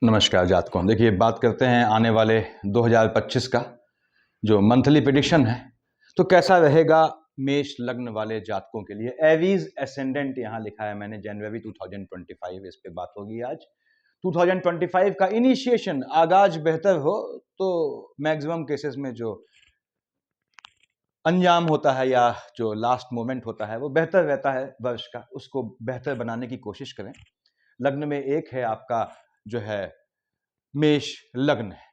नमस्कार जातकों। देखिए, बात करते हैं आने वाले 2025 का जो मंथली प्रेडिक्शन है। तो कैसा रहेगा मेष लग्न वाले जातकों के लिए। एरीज एसेंडेंट यहाँ लिखा है मैंने, जनवरी 2025 इस पे बात होगी आज। 2025 का इनिशिएशन आगाज बेहतर हो तो मैक्सिमम केसेस में जो अंजाम होता है या जो लास्ट मोमेंट होता है वो बेहतर रहता है वर्ष का, उसको बेहतर बनाने की कोशिश करें। लग्न में एक है आपका जो है मेष लग्न है।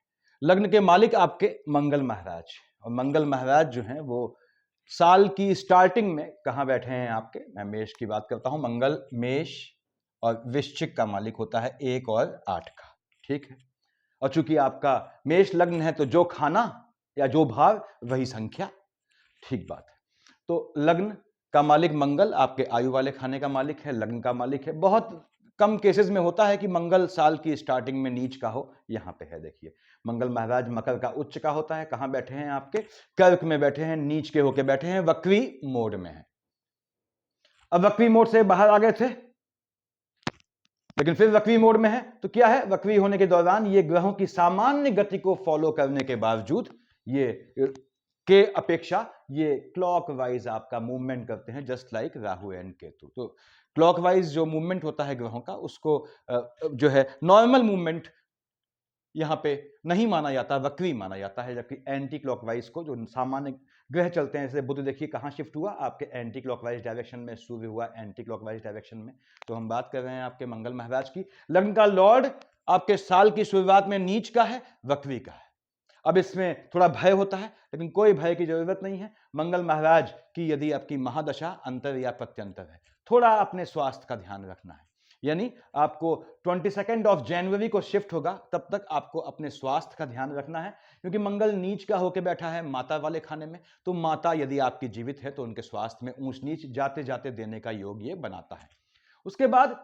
लग्न के मालिक आपके मंगल महाराज, और मंगल महाराज जो हैं वो साल की स्टार्टिंग में कहाँ बैठे हैं आपके। मैं मेष की बात करता हूं। मंगल मेष और वृश्चिक का मालिक होता है 1 और 8 का, ठीक है। और चूंकि आपका मेष लग्न है तो जो खाना या जो भाव वही संख्या, ठीक बात है। तो लग्न का मालिक मंगल आपके आयु वाले खाने का मालिक है, लग्न का मालिक है। बहुत कम केसेस में होता है कि मंगल साल की स्टार्टिंग में नीच का हो, यहां पे है। देखिए, मंगल महाराज मकर का उच्च का होता है। कहां बैठे हैं आपके? कर्क में बैठे हैं, नीच के होके बैठे हैं, वक्री मोड में है। अब वक्री मोड से बाहर आ गए थे लेकिन फिर वक्री मोड में है, तो क्या है, वक्री होने के दौरान ये ग्रहों की सामान्य गति को फॉलो करने के बावजूद ये के अपेक्षा ये क्लॉकवाइज आपका मूवमेंट करते हैं, just like Rahu and Ketu. तो क्लॉकवाइज जो मूवमेंट होता है ग्रहों का, उसको जो है नॉर्मल मूवमेंट यहां पे नहीं माना जाता, वक्री माना जाता है। जबकि एंटी क्लॉकवाइज को, जो सामान्य ग्रह चलते हैं, जैसे बुध देखिए कहां शिफ्ट हुआ आपके एंटी क्लॉकवाइज डायरेक्शन में, सूर्य हुआ एंटी क्लॉकवाइज डायरेक्शन में। तो हम बात कर रहे हैं आपके मंगल महाराज की। लग्न का लॉर्ड आपके साल की शुरुआत में नीच का है, वक्री का है। अब इसमें थोड़ा भय होता है, लेकिन कोई भय की जरूरत नहीं है। मंगल महाराज की यदि आपकी महादशा अंतर या प्रत्यंतर है, थोड़ा अपने स्वास्थ्य का ध्यान रखना है। यानी आपको 22 ऑफ जनवरी को शिफ्ट होगा, तब तक आपको अपने स्वास्थ्य का ध्यान रखना है, क्योंकि मंगल नीच का होकर बैठा है माता वाले खाने में। तो माता यदि आपकी जीवित है तो उनके स्वास्थ्य में ऊंच नीच जाते जाते देने का योग ये बनाता है। उसके बाद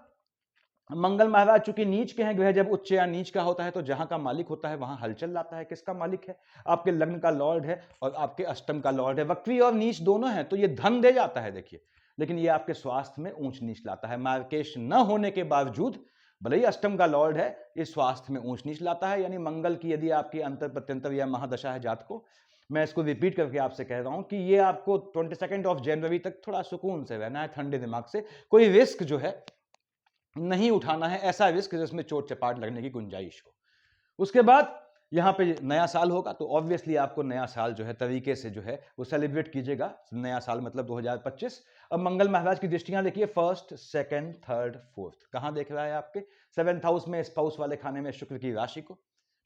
मंगल महाराज चूंकि नीच के हैं, ग्रह जब उच्च या नीच का होता है तो जहां का मालिक होता है वहां हलचल लाता है। किसका मालिक है? आपके लग्न का लॉर्ड है और आपके अष्टम का लॉर्ड है। वक्री और नीच दोनों है तो ये धन दे जाता है, देखिए, लेकिन ये आपके स्वास्थ्य में ऊंच नीच लाता है। मार्केश न होने के बावजूद, भले ही अष्टम का लॉर्ड है, ये स्वास्थ्य में ऊंच नीच लाता है। यानी मंगल की यदि आपकी अंतर प्रत्यंतर या महादशा है जात को, मैं इसको रिपीट करके आपसे कह रहा हूं कि ये आपको 22 ऑफ जनवरी तक थोड़ा सुकून से रहना है, ठंडे दिमाग से। कोई रिस्क जो है नहीं उठाना है, ऐसा रिस्क जिसमें चोट चपाट लगने की गुंजाइश हो। उसके बाद यहां पे नया साल होगा तो ऑब्वियसली आपको नया साल जो है तरीके से जो है वो सेलिब्रेट कीजिएगा। नया साल मतलब 2025। अब मंगल महाराज की दृष्टियां देखिए, फर्स्ट, सेकंड, थर्ड, फोर्थ। कहां देख रहा है? आपके 7th हाउस में, स्पाउस वाले खाने में, शुक्र की राशि को,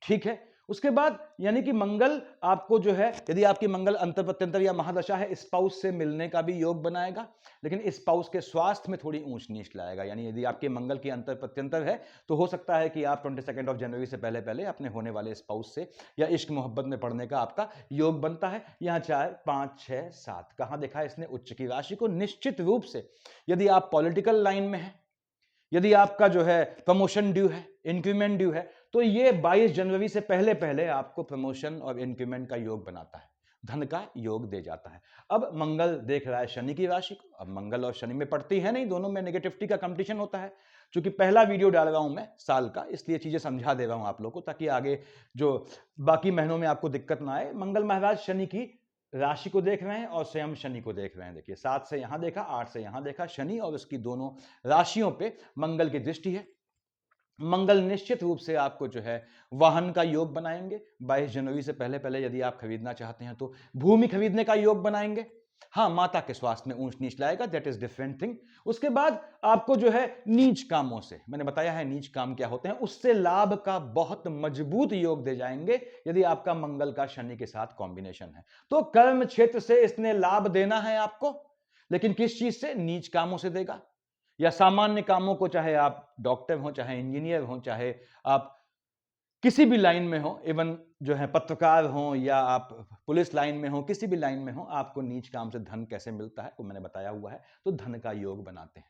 ठीक है। उसके बाद यानी कि मंगल आपको जो है, यदि आपकी मंगल अंतर प्रत्यंतर या महादशा है, स्पाउस से मिलने का भी योग बनाएगा, लेकिन स्पाउस के स्वास्थ्य में थोड़ी ऊंच नीच लाएगा। यानी यदि आपके मंगल की अंतर प्रत्यंतर है तो हो सकता है कि आप 22 ऑफ जनवरी से पहले पहले अपने होने वाले स्पाउस से या इश्क मोहब्बत में पड़ने का आपका योग बनता है। यहां 4, 5, 6, 7 कहां देखा है इसने? उच्च की राशि को। निश्चित रूप से यदि आप पॉलिटिकल लाइन में है, यदि आपका जो है प्रमोशन ड्यू है, इंक्रीमेंट ड्यू है, तो ये 22 जनवरी से पहले पहले आपको प्रमोशन और इंक्रीमेंट का योग बनाता है, धन का योग दे जाता है। अब मंगल देख रहा है शनि की राशि को। अब मंगल और शनि में पड़ती है नहीं, दोनों में नेगेटिविटी का कंपटीशन होता है। क्योंकि पहला वीडियो डाल रहा हूं मैं साल का, इसलिए चीजें समझा दे रहा हूं आप लोगों को, ताकि आगे जो बाकी महीनों में आपको दिक्कत ना आए। मंगल महाराज शनि की राशि को देख रहे हैं और स्वयं शनि को देख रहे हैं। देखिए, 7 से यहां देखा, 8 से यहां देखा, शनि और उसकी दोनों राशियों पे मंगल की दृष्टि है। मंगल निश्चित रूप से आपको जो है वाहन का योग बनाएंगे। 22 जनवरी से पहले पहले यदि आप खरीदना चाहते हैं तो भूमि खरीदने का योग बनाएंगे। हाँ, माता के स्वास्थ्य में ऊंच नीच लाएगा, दैट इज डिफरेंट थिंग। उसके बाद आपको जो है नीच कामों से, मैंने बताया है नीच काम क्या होते हैं, उससे लाभ का बहुत मजबूत योग दे जाएंगे यदि आपका मंगल का शनि के साथ कॉम्बिनेशन है। तो कर्म क्षेत्र से इसने लाभ देना है आपको, लेकिन किस चीज से? नीच कामों से देगा। या सामान्य कामों को, चाहे आप डॉक्टर हो, चाहे इंजीनियर हो, चाहे आप किसी भी लाइन में हो, इवन जो है पत्रकार हो, या आप पुलिस लाइन में हो, किसी भी लाइन में हो, आपको नीच काम से धन कैसे मिलता है वो मैंने बताया हुआ है। तो धन का योग बनाते हैं।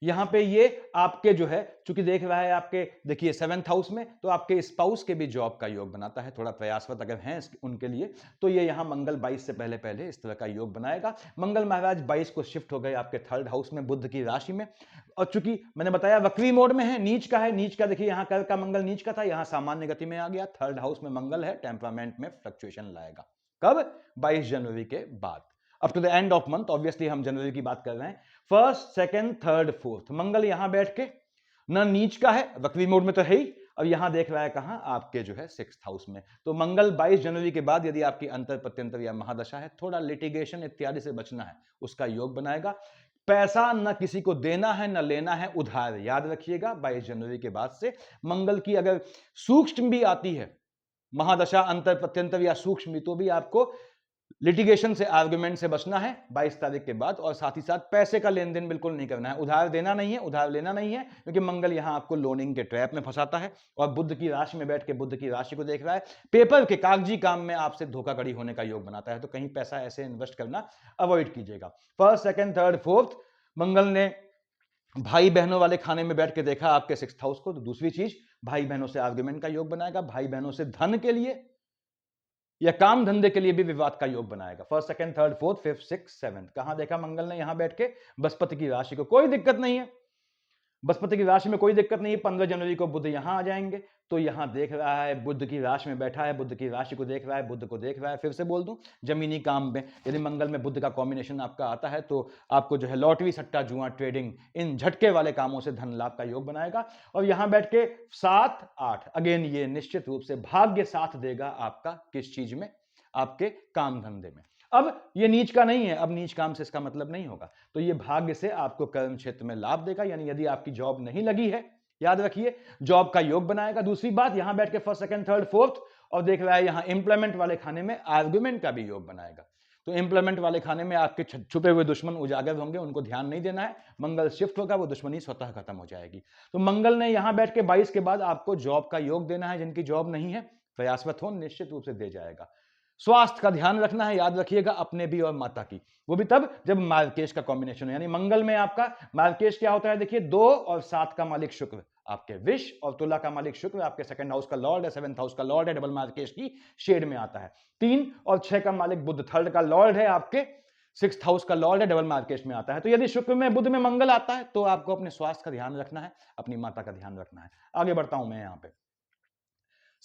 यहां पे ये आपके जो है, चूंकि देख रहा है आपके, देखिए 7th हाउस में, तो आपके स्पाउस के भी जॉब का योग बनाता है, थोड़ा प्रयासवत अगर हैं उनके लिए, तो ये यहां मंगल 22 से पहले पहले इस तरह का योग बनाएगा। मंगल महाराज 22 को शिफ्ट हो गए आपके 3rd हाउस में, बुध की राशि में, और चूंकि मैंने बताया वक्री मोड में है, नीच का है, नीच का देखिए यहां कर्क का मंगल नीच का था, यहां सामान्य गति में आ गया। 3rd हाउस में मंगल है, टेम्परामेंट में फ्लक्चुएशन लाएगा। कब? 22 जनवरी के बाद, up to the end of month. Obviously हम जनवरी की बात कर रहे हैं। 1st, 2nd, 3rd, 4th मंगल यहां बैठ के न नीच का है, वक्री मोड में तो है ही, अब यहां देख रहा है कहां? आपके जो है 6th हाउस में। तो मंगल 22 जनवरी के बाद यदि आपकी अंतर प्रत्यंतर या महादशा है, थोड़ा लिटिगेशन इत्यादि से बचना है, उसका योग बनाएगा। पैसा न किसी को देना है न लेना है उधार, याद रखिएगा 22 जनवरी के बाद से। मंगल की अगर सूक्ष्म भी आती है महादशा, अंतर प्रत्यंतर या सूक्ष्म, तो भी आपको लिटिगेशन से, आर्गुमेंट से बचना है 22 तारीख के बाद। और साथ ही साथ पैसे का लेन देन बिल्कुल नहीं करना है, उधार देना नहीं है, उधार लेना नहीं है, क्योंकि मंगल यहां आपको लोनिंग के ट्रैप में फंसाता है। और बुध की राशि में बैठ के बुध की राशि को देख रहा है, पेपर के कागजी काम में आपसे धोखाधड़ी होने का योग बनाता है, तो कहीं पैसा ऐसे इन्वेस्ट करना अवॉइड कीजिएगा। 1st, 2nd, 3rd, 4th मंगल ने भाई बहनों वाले खाने में बैठ के देखा आपके 6th हाउस को, तो दूसरी चीज, भाई बहनों से आर्गुमेंट का योग बनाएगा, भाई बहनों से धन के लिए या काम धंधे के लिए भी विवाद का योग बनाएगा। 1st, 2nd, 3rd, 4th, 5th, 6th, 7th कहां देखा मंगल ने? यहां बैठ के बृहस्पति की राशि को, कोई दिक्कत नहीं है, बृहस्पति की राशि में कोई दिक्कत नहीं है। 15 जनवरी को बुध यहां आ जाएंगे, तो यहां देख रहा है बुध की राशि में बैठा है, बुध की राशि को देख रहा है, बुध को देख रहा है। फिर से बोल दूं, जमीनी काम में यदि मंगल में बुध का कॉम्बिनेशन आपका आता है, तो आपको जो है लॉटरी, सट्टा, जुआ, ट्रेडिंग, इन झटके वाले कामों से धन लाभ का योग बनाएगा। और यहां बैठ के 7, 8 अगेन ये निश्चित रूप से भाग्य साथ देगा आपका, किस चीज में? आपके काम धंधे में। अब ये नीच का नहीं है, अब नीच काम से इसका मतलब नहीं होगा, तो ये भाग्य से आपको कर्म क्षेत्र में लाभ देगा। यानी यदि आपकी जॉब नहीं लगी है, याद रखिए जॉब का योग बनाएगा। दूसरी बात, यहां बैठ के 1st, 2nd, 3rd, 4th और देख रहा है यहां एम्प्लॉयमेंट वाले खाने में आर्गुमेंट का भी योग बनाएगा। तो एम्प्लॉयमेंट वाले खाने में आपके छुपे हुए दुश्मन उजागर होंगे, उनको ध्यान नहीं देना है। मंगल शिफ्ट होगा, वो दुश्मनी स्वतः खत्म हो जाएगी। तो मंगल ने यहां बैठ के 22 के बाद आपको जॉब का योग देना है। जिनकी जॉब नहीं है, प्रयासवत हो, निश्चित रूप से दे जाएगा। स्वास्थ्य का ध्यान रखना है, याद रखिएगा, अपने भी और माता की, वो भी तब जब मार्केश का कॉम्बिनेशन हो। यानी मंगल में आपका मार्केश क्या होता है? देखिए 2 और 7 का मालिक शुक्र, आपके विष और तुला का मालिक शुक्र, आपके 2nd हाउस का लॉर्ड है, 7th हाउस का लॉर्ड है, डबल मार्केश की शेड में आता है। 3 और 6 का मालिक बुध 3rd का लॉर्ड है, आपके 6th हाउस का लॉर्ड है, डबल मार्केश में आता है। तो यदि शुक्र में बुध में मंगल आता है, तो आपको अपने स्वास्थ्य का ध्यान रखना है, अपनी माता का ध्यान रखना है। आगे बढ़ता हूं मैं यहां पे।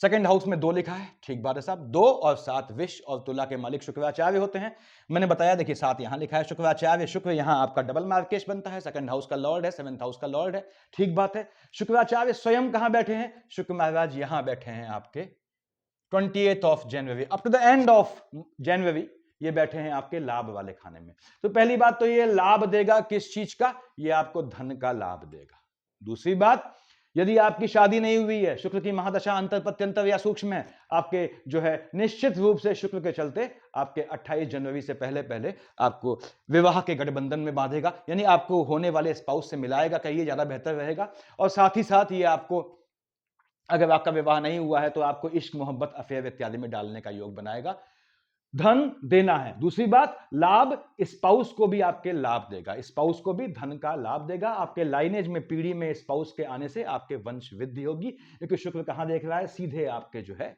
2nd हाउस में 2 लिखा है, ठीक बात है साहब। 2 और 7 विष और तुला के मालिक शुक्राचार्य होते हैं। मैंने बताया, देखिए 7 यहां लिखा है, शुक्राचार्य, शुक्र यहां आपका डबल मार्केश बनता है, 2nd हाउस का लॉर्ड है, 7th हाउस का लॉर्ड है, ठीक बात है। शुक्राचार्य स्वयं कहां बैठे हैं? शुक्र महाराज यहां बैठे हैं आपके 28th of January, up to the end of January ये बैठे हैं आपके लाभ वाले खाने में। तो पहली बात तो ये लाभ देगा, किस चीज का? ये आपको धन का लाभ देगा। दूसरी बात, यदि आपकी शादी नहीं हुई है, शुक्र की महादशा अंतर प्रत्यंतर या सूक्ष्म है आपके, जो है निश्चित रूप से शुक्र के चलते आपके 28 जनवरी से पहले पहले आपको विवाह के गठबंधन में बांधेगा, यानी आपको होने वाले स्पाउस से मिलाएगा, कहिए ज्यादा बेहतर रहेगा। और साथ ही साथ ये आपको, अगर आपका विवाह नहीं हुआ है, तो आपको इश्क, मोहब्बत, अफेयर इत्यादि में डालने का योग बनाएगा। धन देना है। दूसरी बात, लाभ, स्पाउस को भी आपके लाभ देगा, स्पाउस को भी धन का लाभ देगा। आपके लाइनेज में, पीढ़ी में स्पाउस के आने से आपके वंश वृद्धि होगी, क्योंकि शुक्र कहां देख रहा है? सीधे आपके जो है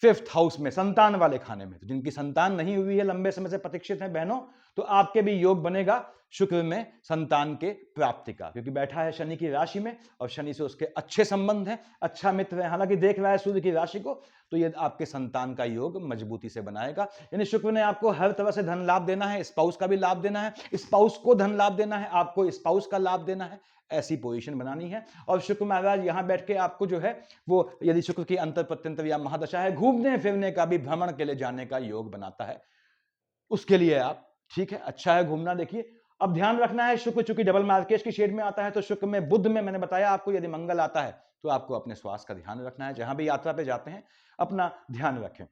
5th हाउस में, संतान वाले खाने में। तो जिनकी संतान नहीं हुई है, लंबे समय से प्रतीक्षित है बहनों, तो आपके भी योग बनेगा शुक्र में संतान के प्राप्ति का, क्योंकि बैठा है शनि की राशि में और शनि से उसके अच्छे संबंध हैं, अच्छा मित्र है, हालांकि देख रहा है सूर्य की राशि को, तो ये आपके संतान का योग मजबूती से बनाएगा। यानी शुक्र ने आपको हर तरह से धन लाभ देना है, स्पाउस का भी लाभ देना है, स्पाउस को धन लाभ देना है, आपको स्पाउस का लाभ देना है, ऐसी पोजीशन बनानी है। और शुक्र महाराज यहां बैठ के आपको जो है वो, यदि शुक्र की अंतर प्रत्यंतर या महादशा है, घूमने फिरने का भी, भ्रमण के लिए जाने का योग बनाता है, उसके लिए आप, ठीक है, अच्छा है घूमना। देखिए अब ध्यान रखना है, शुक्र चूंकि डबल मार्केश की शेड में आता है, तो शुक्र में, बुध में मैंने बताया आपको, यदि मंगल आता है तो आपको अपने स्वास्थ्य का ध्यान रखना है। जहां भी यात्रा पे जाते हैं अपना ध्यान रखें,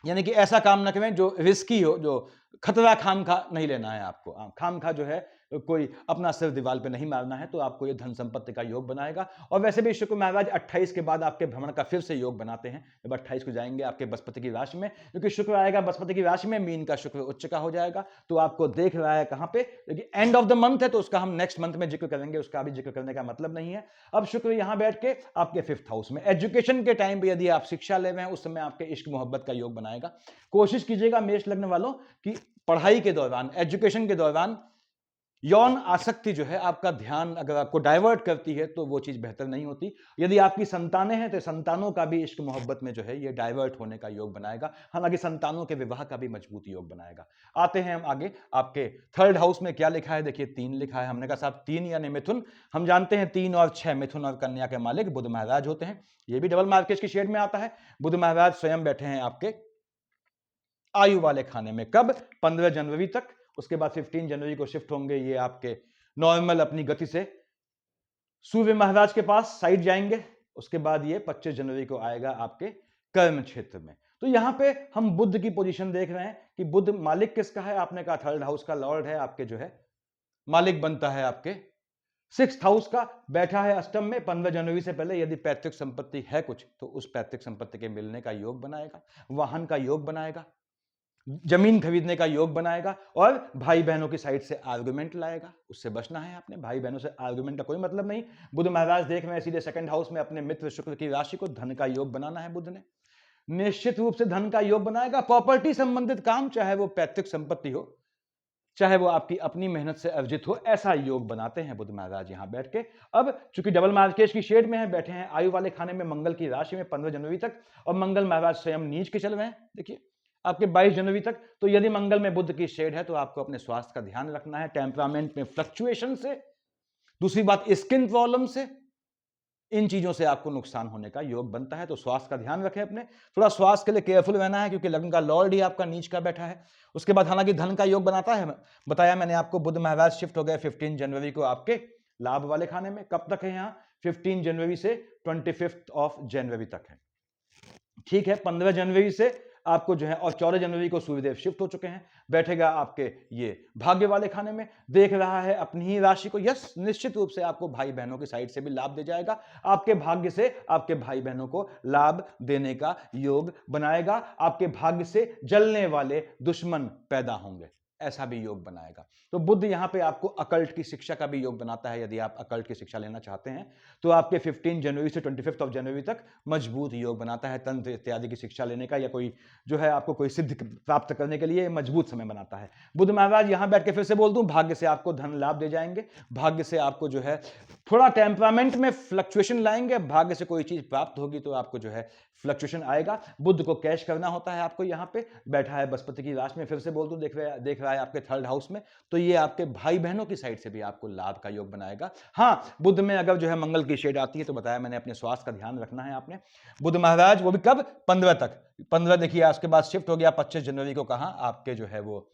यानी कि ऐसा काम न करें जो रिस्की हो, जो खतरा खाम खा नहीं लेना है आपको। खाम खा जो है कोई अपना सिर दीवार पे नहीं मारना है, तो आपको ये धन संपत्ति का योग बनाएगा। और वैसे भी शुक्र महाराज 28 के बाद आपके भ्रमण का फिर से योग बनाते हैं, जब 28 को जाएंगे आपके बृहस्पति की राशि में, क्योंकि शुक्र आएगा बृहस्पति की राशि में, मीन का शुक्र उच्च का हो जाएगा, तो आपको देख रहा है कहां पे, क्योंकि एंड ऑफ द मंथ है, तो उसका हम नेक्स्ट मंथ में जिक्र करेंगे, उसका भी जिक्र करने का मतलब नहीं है। अब शुक्र यहां बैठ के आपके 5th हाउस में, एजुकेशन के टाइम पे यदि आप शिक्षा ले रहे हैं, उस समय आपके इश्क मोहब्बत का योग बनाएगा। कोशिश कीजिएगा मेष लग्न वालों कि पढ़ाई के दौरान, एजुकेशन के दौरान यौन आसक्ति जो है, आपका ध्यान अगर आपको डाइवर्ट करती है, तो वो चीज बेहतर नहीं होती। यदि आपकी संतानें हैं, तो संतानों का भी इश्क मोहब्बत में जो है ये डाइवर्ट होने का योग बनाएगा, हालांकि संतानों के विवाह का भी मजबूत योग बनाएगा। आते हैं हम आगे, आपके 3rd हाउस में क्या लिखा है, देखिए 3 लिखा है। हमने कहा साहब 3 यानी मिथुन, हम जानते हैं 3 और 6 मिथुन और कन्या के मालिक बुध महाराज होते हैं। ये भी डबल मार्केट की शेड में आता है। बुध महाराज स्वयं बैठे हैं आपके आयु वाले खाने में, कब, 15 जनवरी तक। उसके बाद 15 जनवरी को शिफ्ट होंगे ये आपके नॉर्मल अपनी गति से सूर्य महाराज के पास साइड जाएंगे। उसके बाद ये 25 जनवरी को आएगा आपके कर्म क्षेत्र में। तो यहां पे हम बुध की पोजीशन देख रहे हैं कि बुध मालिक किसका है, आपने कहा 3rd हाउस का लॉर्ड है, आपके जो है मालिक बनता है आपके 6th हाउस का, बैठा है अष्टम में। 15 जनवरी से पहले यदि पैतृक संपत्ति है कुछ, तो उस पैतृक संपत्ति के मिलने का योग बनाएगा, वाहन का योग बनाएगा, जमीन खरीदने का योग बनाएगा, और भाई बहनों की साइड से आर्गुमेंट लाएगा। उससे बचना है आपने, भाई बहनों से आर्गुमेंट का कोई मतलब नहीं। बुध महाराज देख रहे हैं सीधे 2nd हाउस में अपने मित्र शुक्र की राशि को, धन का योग बनाना है बुध ने, निश्चित रूप से धन का योग बनाएगा। प्रॉपर्टी संबंधित काम, चाहे वो पैतृक संपत्ति हो, चाहे वो आपकी अपनी मेहनत से अर्जित हो, ऐसा योग बनाते हैं बुध महाराज यहां बैठ के। अब चूंकि डबल मार्केट की शेड में है, बैठे हैं आयु वाले खाने में, मंगल की राशि में 15 जनवरी तक, और मंगल महाराज स्वयं नीच के चल रहे हैं देखिए आपके 22 जनवरी तक। तो यदि मंगल में बुध की शेड है, तो आपको अपने स्वास्थ्य का ध्यान रखना है, टेम्परामेंट में फ्लक्चुएशन से, दूसरी बात स्किन प्रॉब्लम से, इन चीजों से आपको नुकसान होने का योग बनता है। तो स्वास्थ्य का ध्यान रखें अपने, थोड़ा स्वास्थ्य के लिए केयरफुल रहना है, क्योंकि लग्न का लॉर्ड ही आपका नीच का बैठा है। उसके बाद हालांकि धन का योग बनाता है, बताया मैंने आपको, बुध महाराज शिफ्ट हो गए 15 जनवरी को आपके लाभ वाले खाने में। कब तक है यहाँ, 15 जनवरी से 25 जनवरी तक है, ठीक है। 15 जनवरी से आपको जो है, और 14 जनवरी को सूर्यदेव शिफ्ट हो चुके हैं, बैठेगा आपके ये भाग्य वाले खाने में, देख रहा है अपनी ही राशि को। यस, निश्चित रूप से आपको भाई बहनों की साइड से भी लाभ दे जाएगा, आपके भाग्य से आपके भाई बहनों को लाभ देने का योग बनाएगा, आपके भाग्य से जलने वाले दुश्मन पैदा होंगे, ऐसा भी योग बनाएगा। तो बुध यहां पे आपको अकल्ट की शिक्षा का भी योग बनाता है। यदि आप अकल्ट की शिक्षा लेना चाहते हैं, तो आपके 15 जनवरी से 25 जनवरी तक मजबूत योग बनाता है तंत्र इत्यादि की शिक्षा लेने का, या कोई जो है आपको कोई सिद्धि प्राप्त करने के लिए मजबूत समय बनाता है। बुध महाराज यहां बैठ के फिर से बोल दूं, भाग्य से आपको धन लाभ दे जाएंगे, भाग्य से आपको जो है थोड़ा टेम्परामेंट में फ्लक्चुएशन लाएंगे। भाग्य से कोई चीज प्राप्त होगी तो आपको जो है फ्लक्चुएशन आएगा। बुध को कैश करना होता है आपको, यहां पे बैठा है बृहस्पति की राशि में, फिर से बोल दूं, देख रहा है आपके 3rd हाउस में, तो ये आपके भाई बहनों की साइड से भी आपको लाभ का योग बनाएगा। हाँ, बुध में अगर जो है मंगल की शेड आती है, तो बताया मैंने अपने स्वास्थ्य का ध्यान रखना है आपने। बुध महाराज वो भी कब, 15 तक, 15 देखिए उसके बाद शिफ्ट हो गया 25 जनवरी को, कहां, आपके जो है वो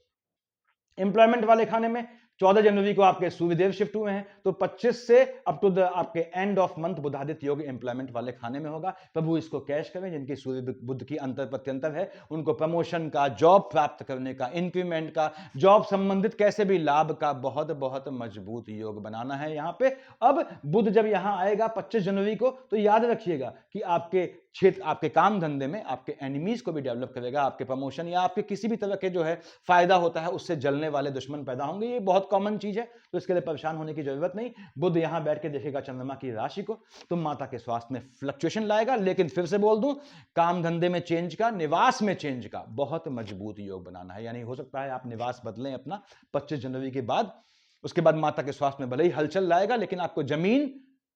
एम्प्लॉयमेंट वाले खाने में। 14 जनवरी को आपके सूर्यदेव शिफ्ट हुए हैं, तो 25 से अप टू द आपके एंड ऑफ मंथ बुधादित्य योग एम्प्लॉयमेंट वाले खाने में होगा। प्रभु इसको कैश करें, जिनकी सूर्य बुध की अंतर प्रत्यंतर है, उनको प्रमोशन का, जॉब प्राप्त करने का, इंक्रीमेंट का, जॉब संबंधित कैसे भी लाभ का बहुत बहुत मजबूत योग बनाना है यहां पे। अब बुध जब यहां आएगा 25 जनवरी को, तो याद रखिएगा कि आपके क्षेत्र, आपके काम धंधे में आपके एनिमीज को भी डेवलप करेगा, आपके प्रमोशन या आपके किसी भी तरह के जो है फायदा होता है, उससे जलने वाले दुश्मन पैदा होंगे। ये बहुत कॉमन चीज है, तो इसके लिए परेशान होने की जरूरत नहीं। बुध यहां बैठ के देखेगा चंद्रमा की राशि को, तो माता के स्वास्थ्य में फ्लक्चुएशन लाएगा, लेकिन फिर से बोल दूं, काम धंधे में चेंज का, निवास में चेंज का बहुत मजबूत योग बनाना है। यानी हो सकता है आप निवास बदलें अपना 25 जनवरी के बाद। उसके बाद माता के स्वास्थ्य में भले ही हलचल लाएगा, लेकिन आपको जमीन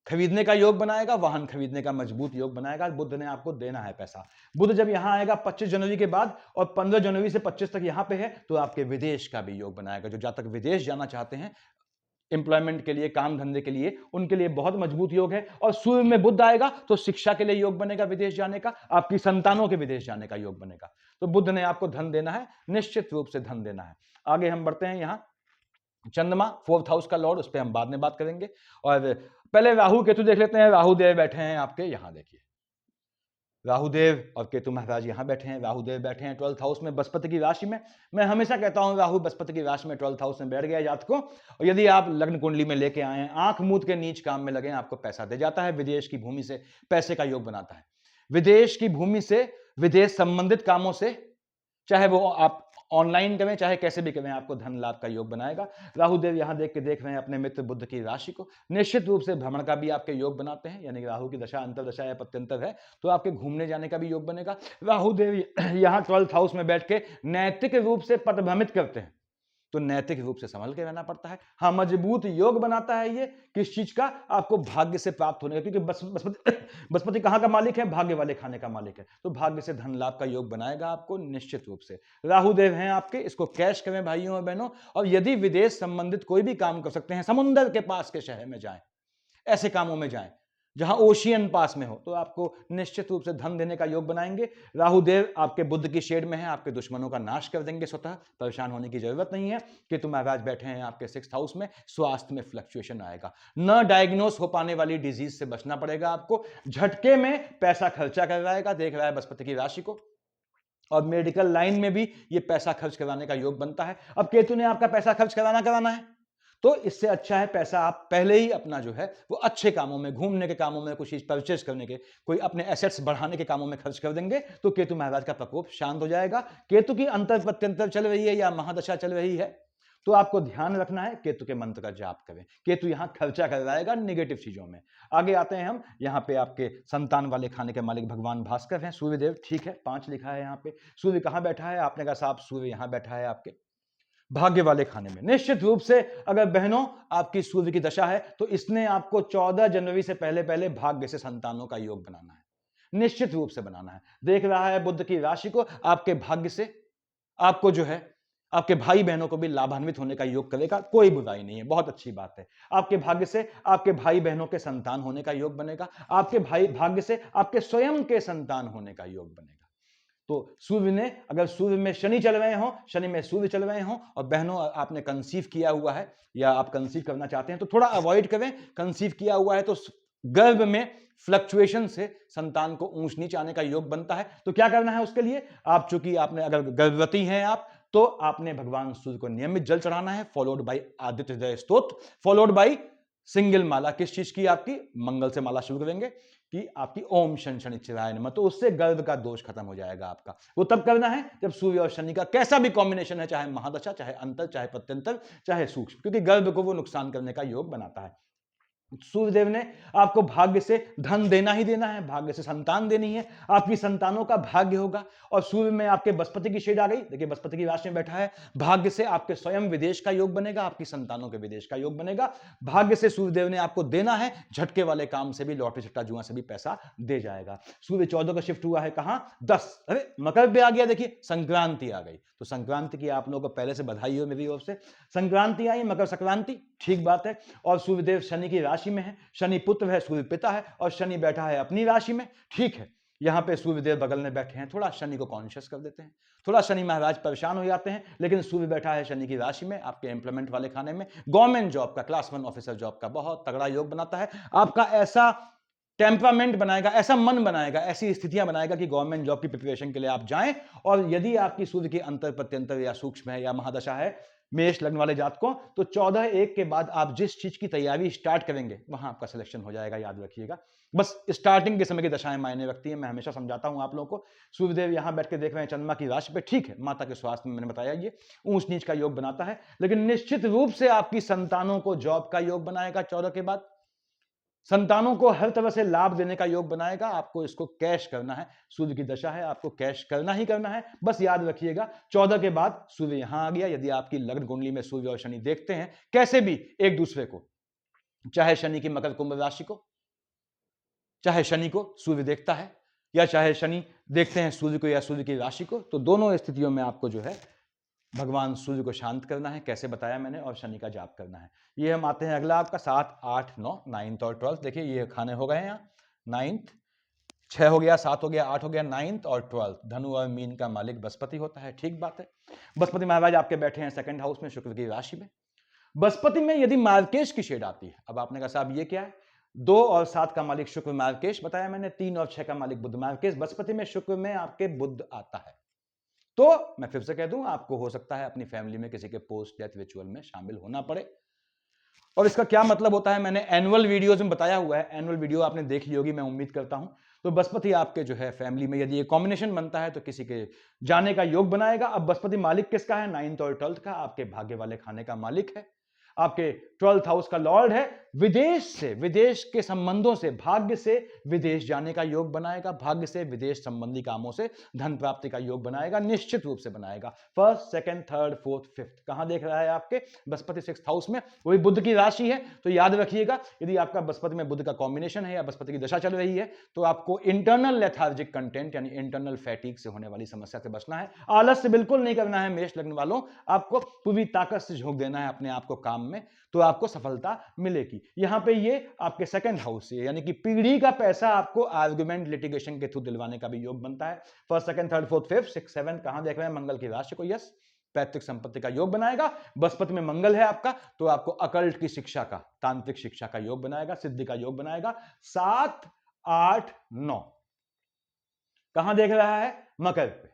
खरीदने का योग बनाएगा, वाहन खरीदने का मजबूत योग बनाएगा। बुध ने आपको देना है पैसा। बुध जब यहां आएगा 25 जनवरी के बाद, और 15 जनवरी से 25 तक यहां पे है, तो आपके विदेश का भी योग बनाएगा। जो जातक विदेश जाना चाहते हैं एम्प्लॉयमेंट के लिए, काम धंधे के लिए, उनके लिए बहुत मजबूत योग है। और सूर्य में बुध आएगा तो शिक्षा के लिए योग बनेगा विदेश जाने का, आपकी संतानों के विदेश जाने का योग बनेगा। तो बुध ने आपको धन देना है, निश्चित रूप से धन देना है। आगे हम बढ़ते हैं, यहां चंद्रमा 4th हाउस का लॉर्ड, उस पर हम बाद में बात करेंगे। और पहले राहु केतु देख लेते हैं। राहु देव बैठे हैं आपके, यहां देखिए राहुदेव और केतु महाराज यहां बैठे हैं, राहुदेव बैठे हैं 12th हाउस में बृहस्पति की राशि में। मैं हमेशा कहता हूं राहु बृहस्पति की राशि में 12th हाउस में बैठ गया जात को, और यदि आप लग्न कुंडली में लेके आए, आंख मूंद के नीच काम में लगे, आपको पैसा दे जाता है, विदेश की भूमि से पैसे का योग बनाता है, विदेश की भूमि से, विदेश संबंधित कामों से, चाहे वो आप ऑनलाइन करें चाहे कैसे भी करें, आपको धन लाभ का योग बनाएगा। राहुदेव यहां देख रहे हैं अपने मित्र बुध की राशि को, निश्चित रूप से भ्रमण का भी आपके योग बनाते हैं, यानी कि राहु की दशा अंतरदशा या पत्यंतर है तो आपके घूमने जाने का भी योग बनेगा। राहुदेव यहां 12th हाउस में बैठ के नैतिक रूप से पथभ्रमित करते हैं, तो नैतिक रूप से संभल के रहना पड़ता है। हाँ, मजबूत योग बनाता है ये किस चीज का, आपको भाग्य से प्राप्त होने का, क्योंकि बृहस्पति कहां का मालिक है, भाग्य वाले खाने का मालिक है, तो भाग्य से धन लाभ का योग बनाएगा आपको निश्चित रूप से। राहुदेव हैं आपके, इसको कैश करें भाइयों और बहनों, और यदि विदेश संबंधित कोई भी काम कर सकते हैं, समुद्र के पास के शहर में जाएं, ऐसे कामों में जाएं जहां ओशियन पास में हो, तो आपको निश्चित रूप से धन देने का योग बनाएंगे। राहुदेव आपके बुध की शेड में है, आपके दुश्मनों का नाश कर देंगे, स्वतः परेशान होने की जरूरत नहीं है। केतु महाराज बैठे हैं आपके 6th हाउस में, स्वास्थ्य में फ्लक्चुएशन आएगा, न डायग्नोस हो पाने वाली डिजीज से बचना पड़ेगा आपको, झटके में पैसा खर्चा करवाएगा, देख रहा है बृहस्पति की राशि को, और मेडिकल लाइन में भी ये पैसा खर्च कराने का योग बनता है। अब केतु ने आपका पैसा खर्च कराना है, तो इससे अच्छा है पैसा आप पहले ही अपना जो है वो अच्छे कामों में, घूमने के कामों में, कुछ चीज परचेज करने के, कोई अपने एसेट्स बढ़ाने के कामों में खर्च कर देंगे, तो केतु महाराज का प्रकोप शांत हो जाएगा। केतु की अंतर प्रत्यंतर चल रही है या महादशा चल रही है, तो आपको ध्यान रखना है केतु के मंत्र का जाप करें, केतु यहां खर्चा करवाएगा निगेटिव चीजों में। आगे आते हैं हम, यहां पे आपके संतान वाले खाने के मालिक भगवान भास्कर हैं, सूर्यदेव, ठीक है 5 लिखा है यहां पे। सूर्य कहां बैठा है, आपने कहा साहब सूर्य यहां बैठा है आपके भाग्य वाले खाने में। निश्चित रूप से अगर बहनों आपकी सूर्य की दशा है तो इसने आपको 14 जनवरी से पहले पहले भाग्य से संतानों का योग बनाना है, निश्चित रूप से बनाना है। देख रहा है बुध की राशि को, आपके भाग्य से आपको जो है आपके भाई बहनों को भी लाभान्वित होने का योग करेगा, कोई बुराई नहीं है, बहुत अच्छी बात है। आपके भाग्य से आपके भाई बहनों के संतान होने का योग बनेगा, आपके भाई भाग्य से आपके स्वयं के संतान होने का योग बनेगा। तो सूर्य ने, अगर सूर्य में शनि चल रहे हो, शनि में सूर्य चल रहे हो, और बहनों आपने कंसीव किया हुआ है या आप कंसीव करना चाहते हैं तो थोड़ा अवॉइड करें। कंसीव किया हुआ है तो गर्भ में फ्लक्चुएशन से संतान को ऊंच नीच आने का योग बनता है, तो क्या करना है उसके लिए, आप चूंकि आपने अगर गर्भवती हैं आप, तो आपने भगवान सूर्य को नियमित जल चढ़ाना है, फॉलोड बाई आदित्य हृदय स्तोत्र, फॉलोड बाई सिंगल माला। किस चीज की, आपकी मंगल से माला शुरू करेंगे कि आपकी ओम शन शनिश्चराय नमः, तो उससे गर्भ का दोष खत्म हो जाएगा आपका। वो तब करना है जब सूर्य और शनि का कैसा भी कॉम्बिनेशन है, चाहे महादशा, चाहे अंतर, चाहे प्रत्यंतर, चाहे सूक्ष्म, क्योंकि गर्भ को वो नुकसान करने का योग बनाता है। सूर्यदेव ने आपको भाग्य से धन देना ही देना है, भाग्य से संतान देनी है, आपकी संतानों का भाग्य होगा। और सूर्य में आपके बृहस्पति की शेड आ गई, देखिए बृहस्पति की राशि में बैठा है, भाग्य से आपके स्वयं विदेश का योग बनेगा, आपकी संतानों के विदेश का योग बनेगा। भाग्य से सूर्यदेव ने आपको देना है, झटके वाले काम से भी, लॉटरी छट्टा जुआ से भी पैसा दे जाएगा। सूर्य 14 का शिफ्ट हुआ है कहां, 10, अरे मकर पे आ गया, देखिए संक्रांति आ गई, तो संक्रांति की आप लोगों को पहले से बधाई हो मेरी ओर से। संक्रांति आई, मकर संक्रांति, ठीक बात है। और सूर्यदेव शनि की राशि में है, शनि पुत्र है, सूर्य पिता है, और शनि बैठा है अपनी राशि में, ठीक है। यहां पे सूर्यदेव बगल में बैठे हैं, थोड़ा शनि को कॉन्शियस कर देते हैं, थोड़ा शनि महाराज परेशान हो जाते हैं, लेकिन सूर्य बैठा है शनि की राशि में, आपके एम्प्लॉयमेंट वाले खाने में, गवर्नमेंट जॉब का, क्लास 1 ऑफिसर जॉब का बहुत तगड़ा योग बनाता है। आपका ऐसा टेम्परामेंट बनाएगा, ऐसा मन बनाएगा, ऐसी स्थितियां बनाएगा कि गवर्नमेंट जॉब की प्रिपरेशन के लिए आप जाएं। और यदि आपकी सूर्य की अंतर प्रत्यंतर या सूक्ष्म है या महादशा है मेष लग्न वाले जातकों, तो 14/1 के बाद आप जिस चीज की तैयारी स्टार्ट करेंगे वहां आपका सिलेक्शन हो जाएगा, याद रखिएगा। बस स्टार्टिंग के समय की दशाएं मायने रखती है, मैं हमेशा समझाता हूं आप लोगों को। सूर्यदेव यहां बैठ के देख रहे हैं चंद्रमा की राशि पे, ठीक है, माता के स्वास्थ्य में मैंने बताया ये ऊंच नीच का योग बनाता है, लेकिन निश्चित रूप से आपकी संतानों को जॉब का योग बनाएगा 14 के बाद, संतानों को हर तरह से लाभ देने का योग बनाएगा। आपको इसको कैश करना है, सूर्य की दशा है, आपको कैश करना ही करना है, बस याद रखिएगा। 14 के बाद सूर्य यहां आ गया, यदि आपकी लग्न कुंडली में सूर्य और शनि देखते हैं कैसे भी एक दूसरे को, चाहे शनि की मकर कुंभ राशि को, चाहे शनि को सूर्य देखता है, या चाहे शनि देखते हैं सूर्य को या सूर्य की राशि को, तो दोनों स्थितियों में आपको जो है भगवान सूर्य को शांत करना है, कैसे बताया मैंने, और शनि का जाप करना है। ये हम आते हैं अगला आपका 7, 8, 9, 9th और 12th। देखिए ये खाने हो गए हैं, 9th 6 हो गया, 7 हो गया, 8 हो गया, 9th और 12th। धनु और मीन का मालिक बृहस्पति होता है, ठीक बात है। बृहस्पति महाराज आपके बैठे हैं 2nd हाउस में, शुक्र की राशि में। बृहस्पति में यदि मार्केश की शेड आती है, अब आपने कहा साहब ये क्या है, 2 और 7 का मालिक शुक्र मार्केश बताया मैंने, 3 और 6 का मालिक बुध मार्केश, बृहस्पति में शुक्र में आपके बुध आता है। तो मैं फिर से कह दूं, आपको हो सकता है अपनी फैमिली में किसी के पोस्ट डेथ रिचुअल में शामिल होना पड़े। और इसका क्या मतलब होता है मैंने एनुअल वीडियोज में बताया हुआ है, एनुअल वीडियो आपने देख ली होगी मैं उम्मीद करता हूं। तो बृहस्पति आपके जो है फैमिली में यदि ये कॉम्बिनेशन बनता है तो किसी के जाने का योग बनाएगा। अब बृहस्पति मालिक किसका है? 9th और 12th का, आपके भाग्य वाले खाने का मालिक है, आपके 12th हाउस का लॉर्ड है। विदेश से, विदेश के संबंधों से, भाग्य से विदेश जाने का योग बनाएगा, भाग्य से विदेश संबंधी कामों से धन प्राप्ति का योग बनाएगा, निश्चित रूप से बनाएगा। First, second, third, fourth, fifth कहां देख रहा है आपके? बृहस्पति 6th हाउस में, वही बुध की राशि है। तो याद रखिएगा, यदि आपका बृहस्पति में बुध का कॉम्बिनेशन है या बृहस्पति की दशा चल रही है तो आपको इंटरनल लेथार्जिक कंटेंट यानी इंटरनल फैटिक से होने वाली समस्या से बचना है। आलस्य बिल्कुल नहीं करना है मेष लग्न वालों, आपको पूरी ताकत से झोंक देना है अपने आप को काम में, तो आपको सफलता मिलेगी। यहां पे ये आपके 2nd हाउस से यानी कि पीढ़ी का पैसा आपको आर्गुमेंट लिटिगेशन के थ्रू दिलवाने का भी योग बनता है। First, second, third, fourth, fifth, 6, 7 कहां देख रहे हैं? मंगल की राशि को। यस, पैतृक संपत्ति का योग बनाएगा। बृहस्पति में मंगल है आपका, तो आपको अकल्ट की शिक्षा का, तांत्रिक शिक्षा का योग बनाएगा, सिद्धि का योग बनाएगा। 7, 8, 9 कहां देख रहा है? मकर पे।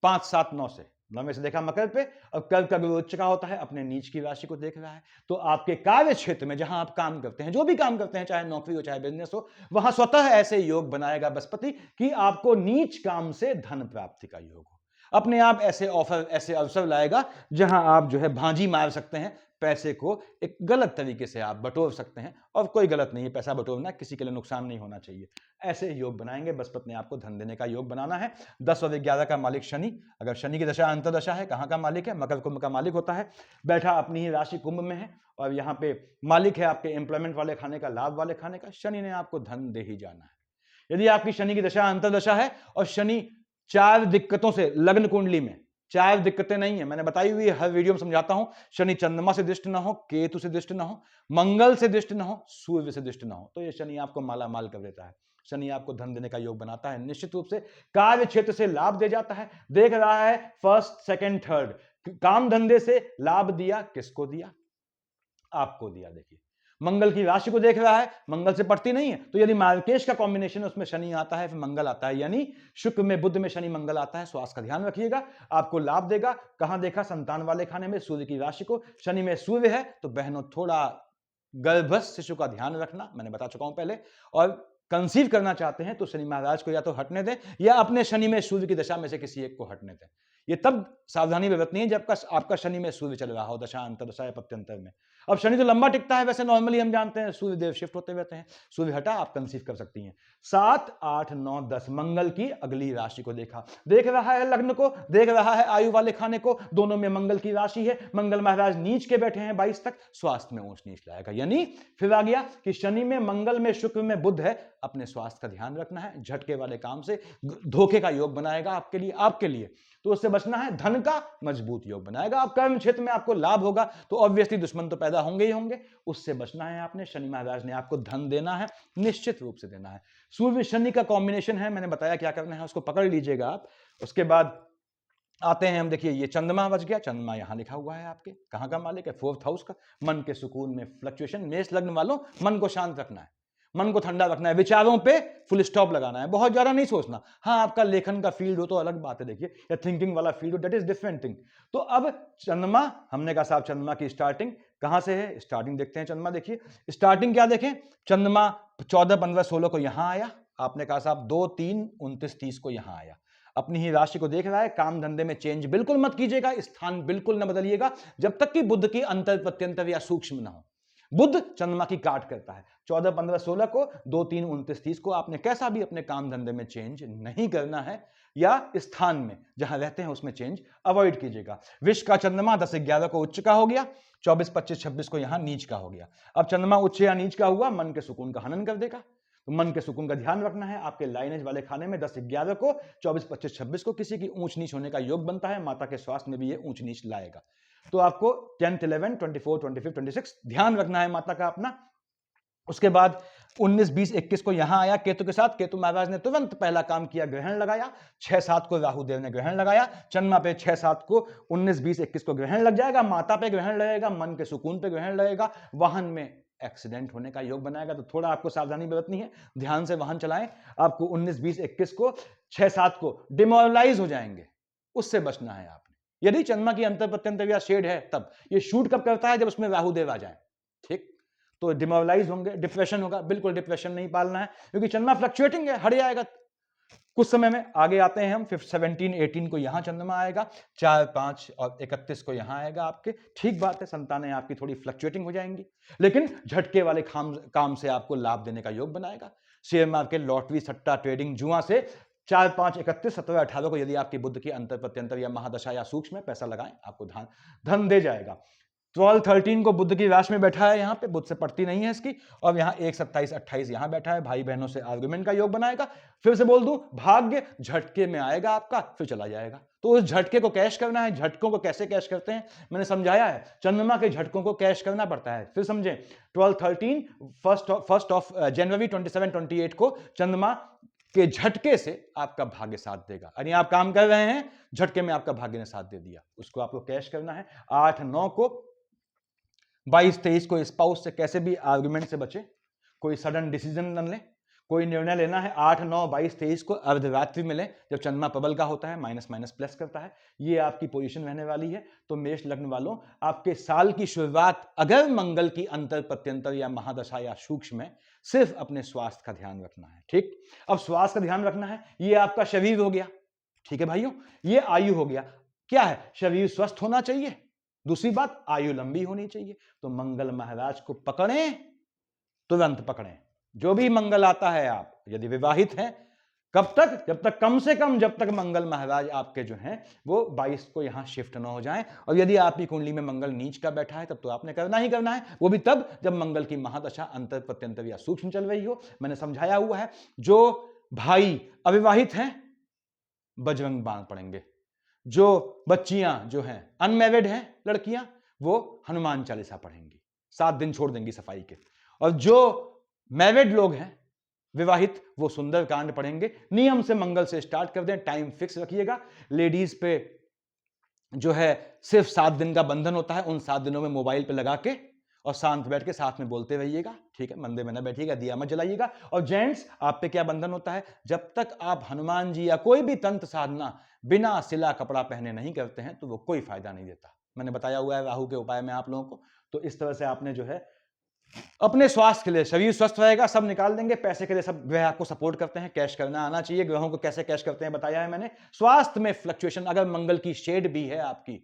5, 7, 9 से 9 में से देखा मकर पे। अब कर्क का गुरु उच्च का होता है, अपने नीच की राशि को देख रहा है। तो आपके कार्य क्षेत्र में जहां आप काम करते हैं, जो भी काम करते हैं, चाहे नौकरी हो चाहे बिजनेस हो, वहां स्वतः ऐसे योग बनाएगा बृहस्पति कि आपको नीच काम से धन प्राप्ति का योग हो। अपने आप ऐसे ऑफर, ऐसे अवसर लाएगा जहां आप जो है भांजी मार सकते हैं, पैसे को एक गलत तरीके से आप बटोर सकते हैं। और कोई गलत नहीं है पैसा बटोरना, किसी के लिए नुकसान नहीं होना चाहिए। ऐसे योग बनाएंगे बृहस्पति ने आपको धन देने का योग बनाना है। 10 और 11 का मालिक शनि, अगर शनि की दशा अंतरदशा है, कहां का मालिक है? मकर कुंभ का मालिक होता है, बैठा अपनी ही राशि कुंभ में है, और यहां पे मालिक है आपके एम्प्लॉयमेंट वाले खाने का, लाभ वाले खाने का। शनि ने आपको धन दे ही जाना है। यदि आपकी शनि की दशा अंतरदशा है और शनि 4 दिक्कतों से, लग्न कुंडली में 4 दिक्कतें नहीं है, मैंने बताई हुई हर वीडियो में समझाता हूं। शनि चंद्रमा से दृष्ट ना हो, केतु से दृष्ट ना हो, मंगल से दृष्ट ना हो, सूर्य से दृष्ट ना हो, तो ये शनि आपको माला माल कर देता है। शनि आपको धन देने का योग बनाता है, निश्चित रूप से कार्य क्षेत्र से लाभ दे जाता है। देख रहा है फर्स्ट, सेकंड, थर्ड, काम धंधे से लाभ दिया, किसको दिया? आपको दिया। देखिए, मंगल की राशि को देख रहा है, मंगल से पड़ती नहीं है, तो यदि मार्केश का कॉम्बिनेशन उसमें शनि आता है, फिर मंगल आता है, यानी शुक्र में बुध में शनि मंगल आता है। स्वास्थ्य का ध्यान रखिएगा, आपको लाभ देगा। कहां देखा? संतान वाले खाने में, सूर्य की राशि को। शनि में सूर्य है, तो बहनों थोड़ा गर्भस्थ शिशु का ध्यान रखना, मैंने बता चुका हूं पहले। और कंसीव करना चाहते हैं तो शनि महाराज को या तो हटने दें या अपने शनि में सूर्य की दशा में से किसी एक को हटने दें। ये तब सावधानी बरतनी है जब आपका शनि में सूर्य चल रहा हो, दशा अंतरदशा या पत्यंतर में। अब शनि तो लंबा टिकता है वैसे, नॉर्मली हम जानते हैं, सूर्य देव शिफ्ट होते रहते हैं। सूर्य हटा, आप कंसीव कर सकती हैं। 7, 8, 9, 10 मंगल की अगली राशि को देखा, देख रहा है लग्न को, देख रहा है आयु वाले खाने को, दोनों में मंगल की राशि है। मंगल महाराज नीच के बैठे हैं 22 तक, स्वास्थ्य में ऊंच नीच लाएगा। यानी फिर आ गया कि शनि में, मंगल में, शुक्र में बुध है, अपने स्वास्थ्य का ध्यान रखना है। झटके वाले काम से धोखे का योग बनाएगा आपके लिए, तो उससे बचना है। धन का मजबूत योग बनाएगा। आप कर्म क्षेत्र में आपको लाभ होगा तो ऑब्वियसली दुश्मन तो पैदा होंगे ही होंगे, उससे बचना है आपने। शनि महाराज ने आपको धन देना है, निश्चित रूप से देना है। सूर्य शनि का कॉम्बिनेशन है, मैंने बताया क्या करना है, उसको पकड़ लीजिएगा आप। उसके बाद आते हैं हम, देखिए ये चंद्रमा बच गया, चंद्रमा यहां लिखा हुआ है आपके, कहां का मालिक है? 4th हाउस का। मन के सुकून में फ्लक्चुएशन, मेष लग्न वालों मन को शांत रखना है, मन को ठंडा रखना है, विचारों पे फुल स्टॉप लगाना है, बहुत ज्यादा नहीं सोचना। हाँ, आपका लेखन का फील्ड हो तो अलग बात है, देखिए, या थिंकिंग वाला फील्ड हो, दैट इज डिफरेंट थिंग। तो अब चंद्रमा, हमने कहा साहब चंद्रमा की स्टार्टिंग कहां से है? स्टार्टिंग देखते हैं चंद्रमा। देखिए स्टार्टिंग क्या देखें, चंद्रमा 14, 15, 16 को यहां आया। आपने कहा साहब 2, 3, 29, 30 को यहां आया। अपनी ही राशि को देख रहा है। काम धंधे में चेंज बिल्कुल मत कीजिएगा, स्थान बिल्कुल न बदलिएगा जब तक कि बुध की अंतर प्रत्यंतर या सूक्ष्म ना हो। बुध चंद्रमा की काट करता है। 14, 15, 16 को, 2, 3, 29, 30 को आपने कैसा भी अपने काम धंधे में चेंज नहीं करना है, या स्थान में जहां रहते हैं उसमें चेंज अवॉइड कीजिएगा। विश्व का चंद्रमा 10, 11 को उच्च का हो गया, 24, 25, 26 को यहां नीच का हो गया। अब चंद्रमा उच्च या नीच का हुआ, मन के सुकून का हनन कर देगा, तो मन के सुकून का ध्यान रखना है। आपके लाइनेज वाले खाने में 10, 11 को, 24, 25, 26 को किसी की ऊंच नीच होने का योग बनता है। माता के स्वास्थ्य में भी ये ऊंच नीच लाएगा, तो आपको 10, 11, 24, 25, 26 ध्यान रखना है माता का अपना। उसके बाद 19, 20, 21 को यहां आया केतु के साथ। केतु महाराज ने तुरंत पहला काम किया, ग्रहण लगाया। 6, 7 को राहु देव ने ग्रहण लगाया। चंद्रमा पे 6, 7 को, 19, 20, 21 को ग्रहण लग जाएगा। माता पे ग्रहण लगेगा, मन के सुकून पे ग्रहण लगेगा, वाहन में एक्सीडेंट होने का योग बनाएगा। तो थोड़ा आपको सावधानी बरतनी है, ध्यान से वाहन चलाएं। आपको 19, 20, 21 को 6, 7 को डिमोरलाइज हो जाएंगे, उससे बचना है आपने। यदि चंद्रमा की अंतर प्रत्यंतर या शेड है, तब ये शूट कब करता है, जब उसमें राहु देव आ जाए, ठीक। तो डिमोरलाइज होंगे, डिप्रेशन होगा, बिल्कुल डिप्रेशन नहीं पालना है, क्योंकि चंद्रमा फ्लक्चुएटिंग है, हट जाएगा कुछ समय में। आगे आते हैं हम 17, 18 को यहां चंद्रमा आएगा, 4, 5 और 31 को यहां आएगा आपके। ठीक बात है, संतानें आपकी थोड़ी फ्लक्चुएटिंग हो जाएंगी, लेकिन झटके वाले काम से आपको लाभ देने का योग बनाएगा। शेयर मार्केट, लॉटरी, सट्टा, ट्रेडिंग, जुआ से 4, 5, 31, 17, 18 को यदि आपकी बुध की अंतर प्रत्यंतर या महादशा या सूक्ष्म में पैसा लगाएं, आपको धन दे जाएगा। 12, 13 को बुध की राशि में बैठा है, यहां पे बुध से पड़ती नहीं है इसकी, और यहां 1, 27, 28 यहां बैठा है, भाई बहनों से आर्गुमेंट का योग बनाएगा। फिर से बोल दूं, भाग्य झटके में आएगा आपका, फिर चला जाएगा। तो उस झटके को कैश करना है। झटकों को कैसे कैश करते हैं मैंने समझाया है, चंद्रमा के झटकों को कैश करना पड़ता है। फिर समझें, 12, 13 फर्स्ट ऑफ जनवरी 27, 28 को चंद्रमा के झटके से आपका भाग्य साथ देगा। यानी आप काम कर रहे हैं, झटके में आपका भाग्य ने साथ दे दिया, उसको आपको कैश करना है। 8, 9 को 22, 23 को स्पाउस से कैसे भी आर्गुमेंट से बचे, कोई सडन डिसीजन न ले, कोई निर्णय लेना है। 8, 9, 22, 23 को अर्धरात्रि में ले, जब चंद्रमा प्रबल का होता है, माइनस माइनस प्लस करता है। ये आपकी पोजीशन रहने वाली है। तो मेष लग्न वालों, आपके साल की शुरुआत अगर मंगल की अंतर प्रत्यंतर या महादशा या सूक्ष्म में, सिर्फ अपने स्वास्थ्य का ध्यान रखना है, ठीक। अब स्वास्थ्य का ध्यान रखना है, ये आपका शरीर हो गया, ठीक है भाइयों, ये आयु हो गया। क्या है, शरीर स्वस्थ होना चाहिए, दूसरी बात आयु लंबी होनी चाहिए। तो मंगल महाराज को पकड़ें, तुरंत पकड़ें। जो भी मंगल आता है, आप यदि विवाहित हैं, कब तक, जब तक कम से कम, जब तक मंगल महाराज आपके जो हैं वो 22 को यहां शिफ्ट ना हो जाएं। और यदि आपकी कुंडली में मंगल नीच का बैठा है, तब तो आपने करना ही करना है, वो भी तब जब मंगल की महादशा अंतर प्रत्यंतर या सूक्ष्म चल रही हो। मैंने समझाया हुआ है, जो भाई अविवाहित हैं बजरंग बाण पढ़ेंगे, जो बच्चियां जो हैं अनमैरिड हैं लड़कियां, वो हनुमान चालीसा पढ़ेंगी, 7 दिन छोड़ देंगी सफाई के। और जो मैरिड लोग हैं विवाहित, वो सुंदरकांड पढ़ेंगे। नियम से मंगल से स्टार्ट कर दें, टाइम फिक्स रखिएगा। लेडीज पे जो है सिर्फ 7 दिन का बंधन होता है, उन 7 दिनों में मोबाइल पे लगा के और शांत बैठ के साथ में बोलते रहिएगा, ठीक है, मंदिर में न बैठिएगा, दिया मत जलाइएगा। और जेंट्स, आप पे क्या बंधन होता है, जब तक आप हनुमान जी या कोई भी तंत्र साधना बिना सिला कपड़ा पहने नहीं करते हैं, तो वो कोई फायदा नहीं देता। मैंने बताया हुआ है राहु के उपाय में आप लोगों को। तो इस तरह से आपने जो है अपने स्वास्थ्य के लिए, शरीर स्वस्थ रहेगा, सब निकाल देंगे। पैसे के लिए सब ग्रह आपको सपोर्ट करते हैं, कैश करना आना चाहिए। ग्रहों को कैसे कैश करते हैं बताया है मैंने। स्वास्थ्य में फ्लक्चुएशन, अगर मंगल की शेड भी है आपकी,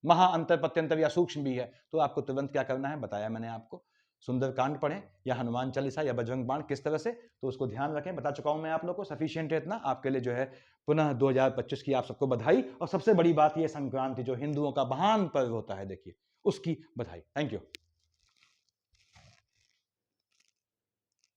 महा अंतर प्रत्यंतर या सूक्ष्म भी है, तो आपको तुरंत क्या करना है बताया मैंने आपको। सुंदरकांड पढ़ें या हनुमान चालीसा या बजरंग बाण, किस तरह से, तो उसको ध्यान रखें, बता चुका हूं मैं आप लोग को, सफिशिएंट है इतना आपके लिए। जो है पुनः 2025 की आप सबको बधाई। और सबसे बड़ी बात ये, संक्रांति जो हिंदुओं का महान पर्व होता है, देखिए उसकी बधाई। Thank you.